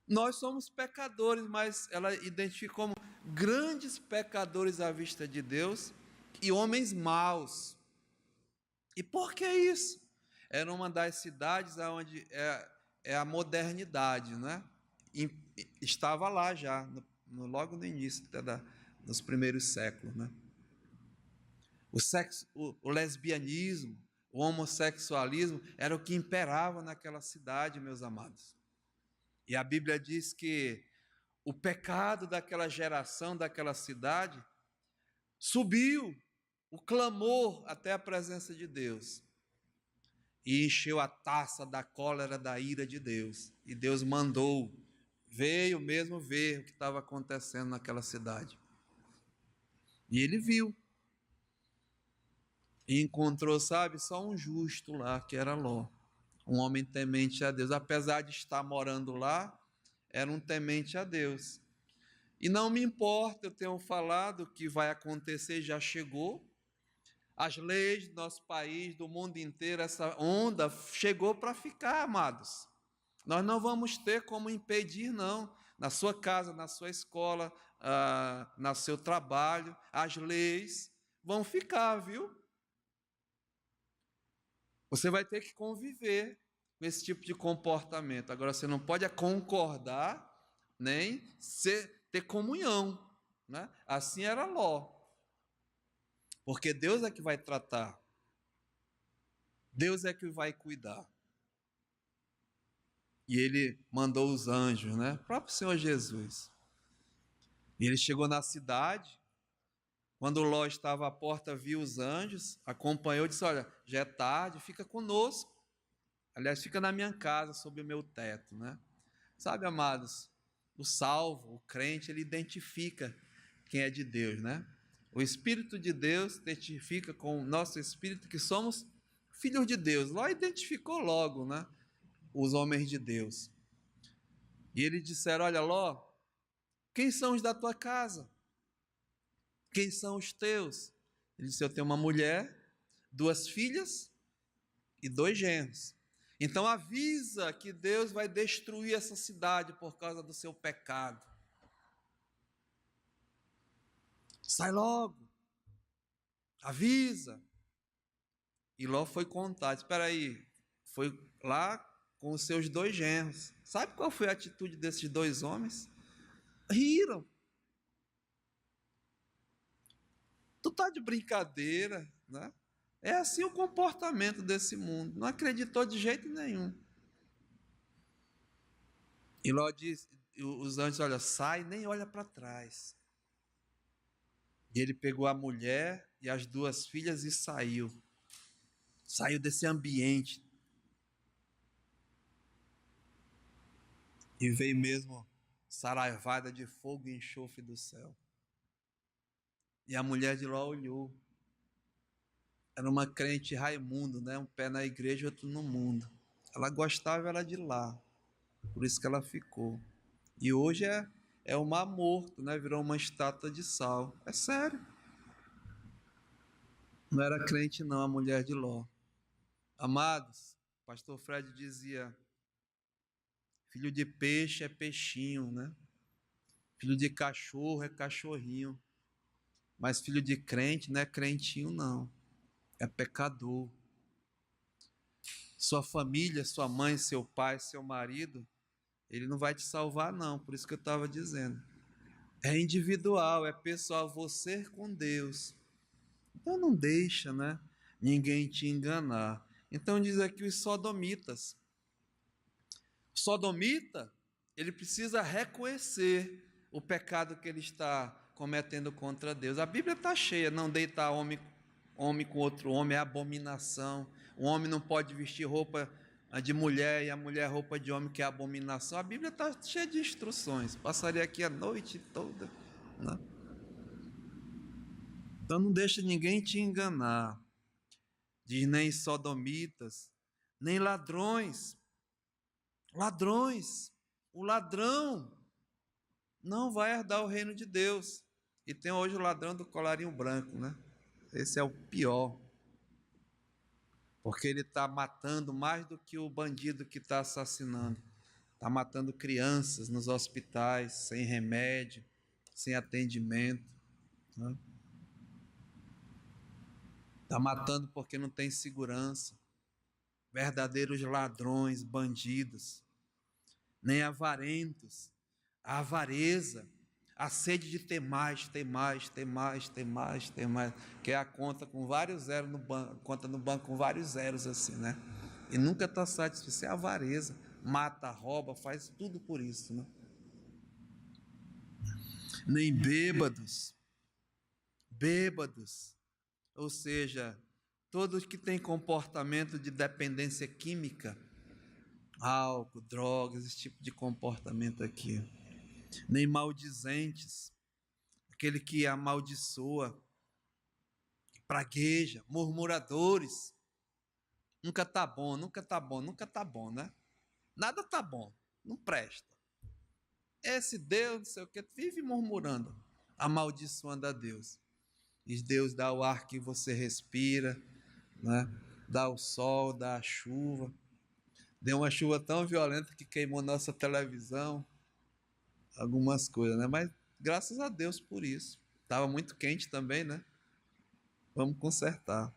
Nós somos pecadores, mas ela identifica como grandes pecadores à vista de Deus e homens maus. E por que isso? Era uma das cidades onde é a modernidade, né? E estava lá já, logo no início, nos primeiros séculos, né? O lesbianismo, o homossexualismo era o que imperava naquela cidade, meus amados. E a Bíblia diz que o pecado daquela geração, daquela cidade, subiu o clamor até a presença de Deus e encheu a taça da cólera da ira de Deus. E Deus mandou, veio mesmo ver o que estava acontecendo naquela cidade. E ele viu. E encontrou, sabe, só um justo lá, que era Ló. Um homem temente a Deus. Apesar de estar morando lá, era um temente a Deus. E não me importa, eu tenho falado que vai acontecer, já chegou. As leis do nosso país, do mundo inteiro, essa onda chegou para ficar, amados. Nós não vamos ter como impedir, não. na sua casa, na sua escola, no seu trabalho, as leis vão ficar, viu? Você vai ter que conviver com esse tipo de comportamento. Agora, você não pode concordar, nem ter comunhão, né? Assim era Ló. Porque Deus é que vai tratar. Deus é que vai cuidar. E ele mandou os anjos, né? O próprio Senhor Jesus. E ele chegou na cidade. Quando Ló estava à porta, viu os anjos, acompanhou e disse: olha, já é tarde, fica conosco. Aliás, fica na minha casa, sob o meu teto, né? Sabe, amados, o salvo, o crente, ele identifica quem é de Deus, né? O Espírito de Deus testifica com o nosso espírito que somos filhos de Deus. Ló identificou logo, né? Os homens de Deus. E eles disseram: olha, Ló, quem são os da tua casa? Quem são os teus? Ele disse: eu tenho uma mulher, 2 filhas e 2 genros. Então avisa que Deus vai destruir essa cidade por causa do seu pecado. Sai logo, avisa. E Ló foi contar, espera aí, foi lá com os seus 2 genros. Sabe qual foi a atitude desses 2 homens? Riram. Tu tá de brincadeira, né? É assim o comportamento desse mundo. Não acreditou de jeito nenhum. E Ló disse, os anjos, olha, sai, nem olha para trás. E ele pegou a mulher e as 2 filhas e saiu. Saiu desse ambiente. E veio mesmo saraivada de fogo e enxofre do céu. E a mulher de Ló olhou. Era uma crente Raimundo, né? Um pé na igreja, outro no mundo. Ela gostava era de lá. Por isso que ela ficou. E hoje é um mar morto, né? Virou uma estátua de sal. É sério. Não era crente não, a mulher de Ló. Amados, pastor Fred dizia: filho de peixe é peixinho, né? Filho de cachorro é cachorrinho. Mas filho de crente não é crentinho não. É pecador. Sua família, sua mãe, seu pai, seu marido, ele não vai te salvar não, por isso que eu estava dizendo. É individual, é pessoal, você com Deus. Então não deixa, né? Ninguém te enganar. Então diz aqui os sodomitas. O sodomita, ele precisa reconhecer o pecado que ele está cometendo contra Deus. A Bíblia está cheia, não deitar homem com outro homem é abominação. O homem não pode vestir roupa de mulher e a mulher roupa de homem, que é abominação. A Bíblia está cheia de instruções. Passaria aqui a noite toda, né? Então não deixa ninguém te enganar. Diz nem sodomitas, nem ladrões. Ladrões. O ladrão não vai herdar o reino de Deus. E tem hoje o ladrão do colarinho branco, né? Esse é o pior. Porque ele está matando mais do que o bandido que está assassinando. Está matando crianças nos hospitais, sem remédio, sem atendimento. Né? Está matando porque não tem segurança. Verdadeiros ladrões, bandidos. Nem avarentos. A avareza, a sede de ter mais, ter mais, ter mais, ter mais, ter mais, que é a conta com vários zeros no banco, conta no banco com vários zeros assim, né? E nunca está satisfeito. Isso é avareza, mata, rouba, faz tudo por isso, né? Nem bêbados, ou seja, todos que têm comportamento de dependência química, álcool, drogas, esse tipo de comportamento aqui. Nem maldizentes, aquele que amaldiçoa, pragueja, murmuradores. Nunca está bom, nunca está bom, nunca está bom, né? Nada está bom, não presta. Esse Deus, não sei o que, vive murmurando, amaldiçoando a Deus. E Deus dá o ar que você respira, né? Dá o sol, dá a chuva. Deu uma chuva tão violenta que queimou nossa televisão. algumas coisas, né? Mas graças a Deus por isso. Estava muito quente também, né? Vamos consertar.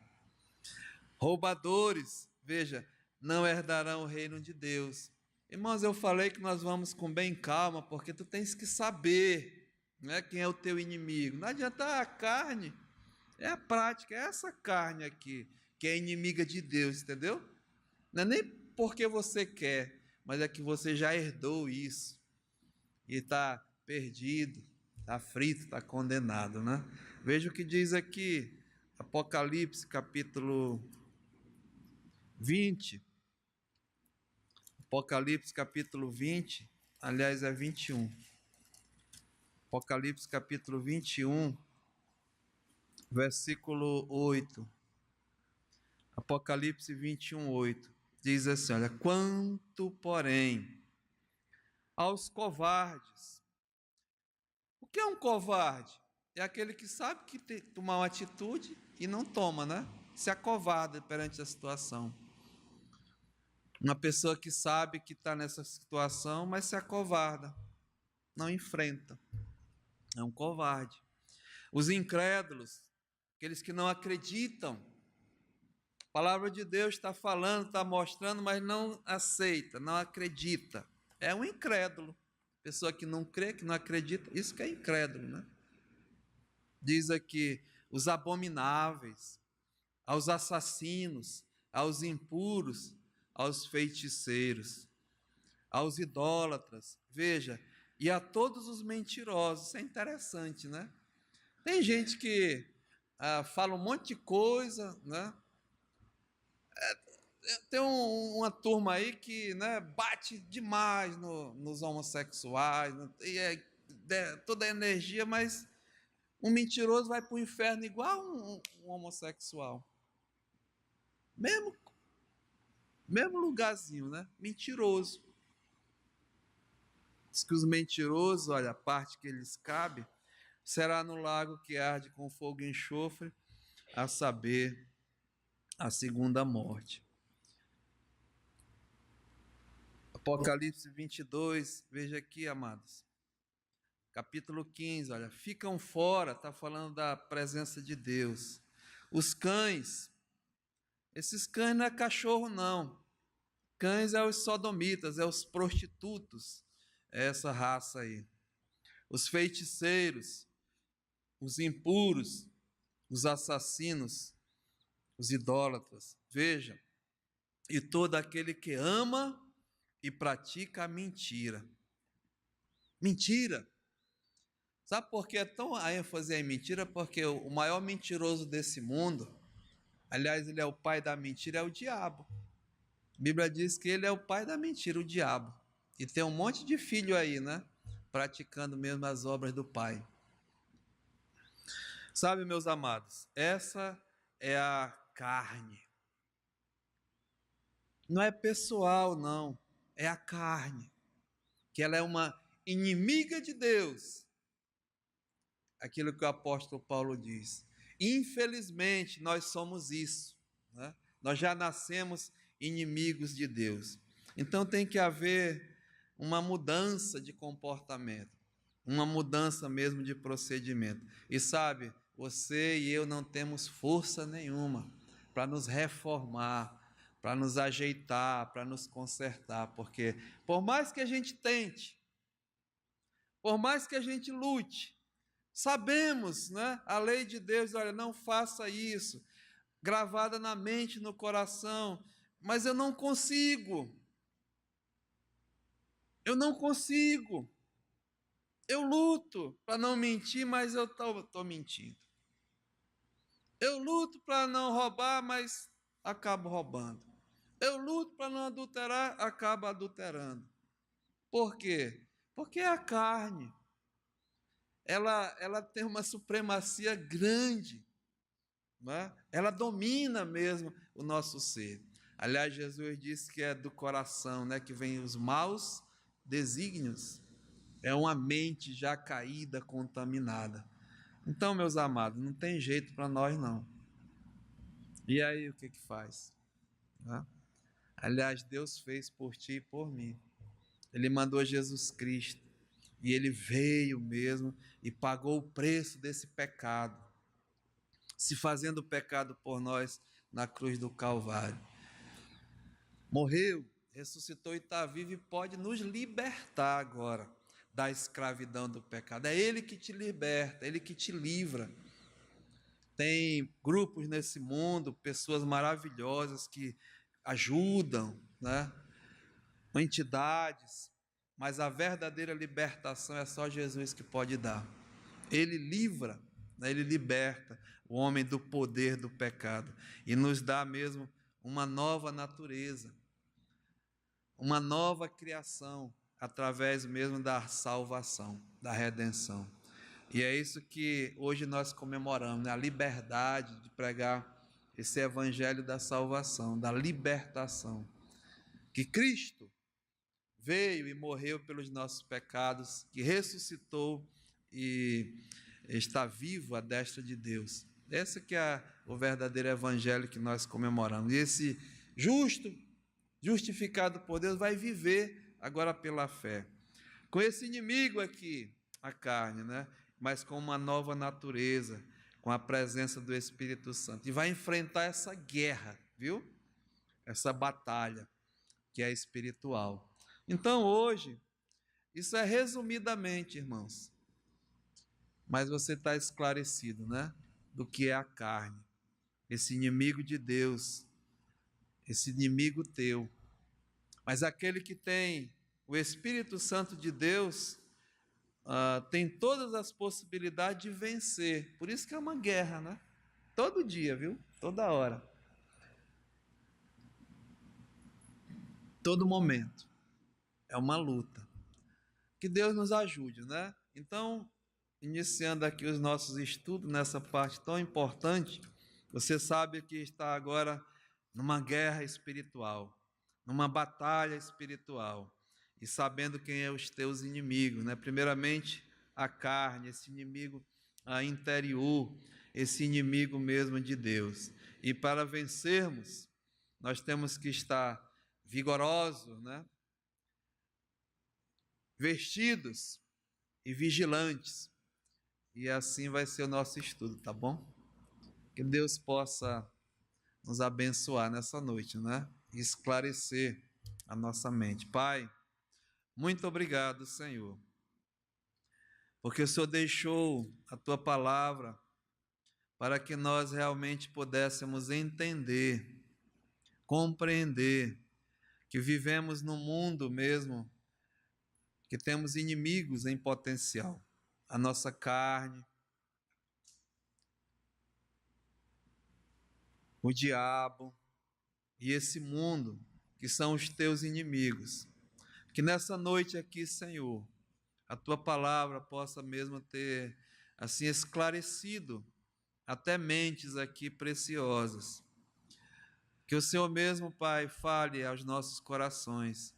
Roubadores, veja, não herdarão o reino de Deus. Irmãos, eu falei que nós vamos com bem calma, porque tu tens que saber, né, quem é o teu inimigo. Não adianta a carne, é a prática, é essa carne aqui, que é inimiga de Deus, entendeu? Não é nem porque você quer, mas é que você já herdou isso e está perdido, está frito, está condenado, né? Veja o que diz aqui, Apocalipse capítulo 20. Apocalipse capítulo 20, aliás é 21. Apocalipse capítulo 21, versículo 8. Apocalipse 21, 8. Diz assim, olha, quanto, porém, aos covardes. O que é um covarde? É aquele que sabe que tem que tomar uma atitude e não toma, né? Se acovarda perante a situação. Uma pessoa que sabe que está nessa situação, mas se acovarda, não enfrenta. É um covarde. Os incrédulos, aqueles que não acreditam. A palavra de Deus está falando, está mostrando, mas não aceita, não acredita. É um incrédulo. Pessoa que não crê, que não acredita, isso que é incrédulo, né? Diz aqui, os abomináveis, aos assassinos, aos impuros, aos feiticeiros, aos idólatras, veja, e a todos os mentirosos. Isso é interessante, né? Tem gente que fala um monte de coisa, né? Tem uma turma aí que, né, bate demais nos homossexuais, né? E toda a energia, mas um mentiroso vai para o inferno igual um homossexual. Mesmo lugarzinho, né? Mentiroso. Diz que os mentirosos, olha, a parte que eles cabem, será no lago que arde com fogo e enxofre, a saber, a segunda morte. Apocalipse 22, veja aqui, amados. Capítulo 15, olha, ficam fora, está falando da presença de Deus. Os cães, esses cães não é cachorro, não. Cães é os sodomitas, é os prostitutos, é essa raça aí. Os feiticeiros, os impuros, os assassinos, os idólatras. Veja, e todo aquele que ama e pratica a mentira. Mentira. Sabe por que é tão a ênfase em mentira? Porque o maior mentiroso desse mundo, aliás, ele é o pai da mentira, é o diabo. A Bíblia diz que ele é o pai da mentira, o diabo. E tem um monte de filho aí, né? Praticando mesmo as obras do pai. Sabe, meus amados, essa é a carne. Não é pessoal, não. É a carne. Que ela é uma inimiga de Deus. Aquilo que o apóstolo Paulo diz. Infelizmente, nós somos isso, né? Nós já nascemos inimigos de Deus. Então tem que haver uma mudança de comportamento, uma mudança mesmo de procedimento. E sabe, você e eu não temos força nenhuma para nos reformar, para nos ajeitar, para nos consertar, porque por mais que a gente tente, por mais que a gente lute, sabemos, né? A lei de Deus, olha, não faça isso, gravada na mente, no coração, mas eu não consigo. Eu não consigo. Eu luto para não mentir, mas eu estou mentindo. Eu luto para não roubar, mas acabo roubando. Eu luto para não adulterar, acabo adulterando. Por quê? Porque a carne, ela tem uma supremacia grande. Né? Ela domina mesmo o nosso ser. Aliás, Jesus disse que é do coração, né, que vem os maus desígnios. É uma mente já caída, contaminada. Então, meus amados, não tem jeito para nós não. E aí, o que faz? Né? Aliás, Deus fez por ti e por mim. Ele mandou Jesus Cristo. E ele veio mesmo e pagou o preço desse pecado, se fazendo pecado por nós na cruz do Calvário. Morreu, ressuscitou e está vivo e pode nos libertar agora da escravidão do pecado. É Ele que te liberta, Ele que te livra. Tem grupos nesse mundo, pessoas maravilhosas que ajudam, né? Entidades, mas a verdadeira libertação é só Jesus que pode dar. Ele livra, né? Ele liberta o homem do poder do pecado e nos dá mesmo uma nova natureza, uma nova criação, através mesmo da salvação, da redenção. E é isso que hoje nós comemoramos, né? A liberdade de pregar esse evangelho da salvação, da libertação. Que Cristo veio e morreu pelos nossos pecados, que ressuscitou e está vivo à destra de Deus. Esse que é o verdadeiro evangelho que nós comemoramos. E esse justificado por Deus, vai viver agora pela fé. Com esse inimigo aqui, a carne, né? Mas com uma nova natureza, com a presença do Espírito Santo. E vai enfrentar essa guerra, viu? Essa batalha que é espiritual. Então hoje, isso é resumidamente, irmãos, mas você está esclarecido, né? Do que é a carne, esse inimigo de Deus, esse inimigo teu. Mas aquele que tem o Espírito Santo de Deus, tem todas as possibilidades de vencer. Por isso que é uma guerra, né? Todo dia, viu? Toda hora. Todo momento. É uma luta. Que Deus nos ajude, né? Então, iniciando aqui os nossos estudos nessa parte tão importante, você sabe que está agora numa guerra espiritual, numa batalha espiritual, e sabendo quem é os teus inimigos, né? Primeiramente, a carne, esse inimigo interior, esse inimigo mesmo de Deus. E para vencermos, nós temos que estar vigorosos, né? Vestidos e vigilantes. E assim vai ser o nosso estudo, tá bom? Que Deus possa nos abençoar nessa noite, né? E esclarecer a nossa mente. Pai, muito obrigado, Senhor, porque o Senhor deixou a Tua palavra para que nós realmente pudéssemos entender, compreender que vivemos num mundo mesmo que temos inimigos em potencial. A nossa carne, o diabo e esse mundo que são os teus inimigos. Que nessa noite aqui, Senhor, a tua palavra possa mesmo ter assim esclarecido até mentes aqui preciosas. Que o Senhor mesmo, Pai, fale aos nossos corações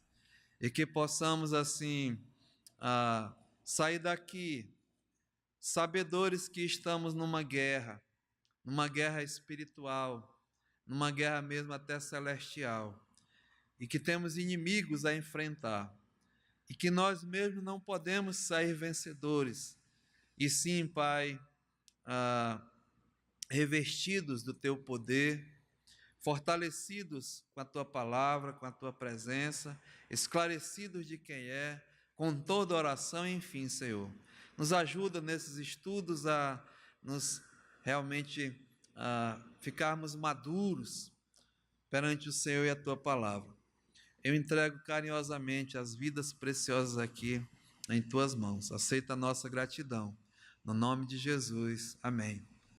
e que possamos assim sair daqui sabedores que estamos numa guerra espiritual, numa guerra mesmo até celestial, e que temos inimigos a enfrentar, e que nós mesmos não podemos sair vencedores, e sim, Pai, revestidos do Teu poder, fortalecidos com a Tua palavra, com a Tua presença, esclarecidos de quem é, com toda oração, enfim, Senhor. Nos ajuda nesses estudos a nos realmente ficarmos maduros perante o Senhor e a Tua palavra. Eu entrego carinhosamente as vidas preciosas aqui em Tuas mãos. Aceita a nossa gratidão. No nome de Jesus. Amém.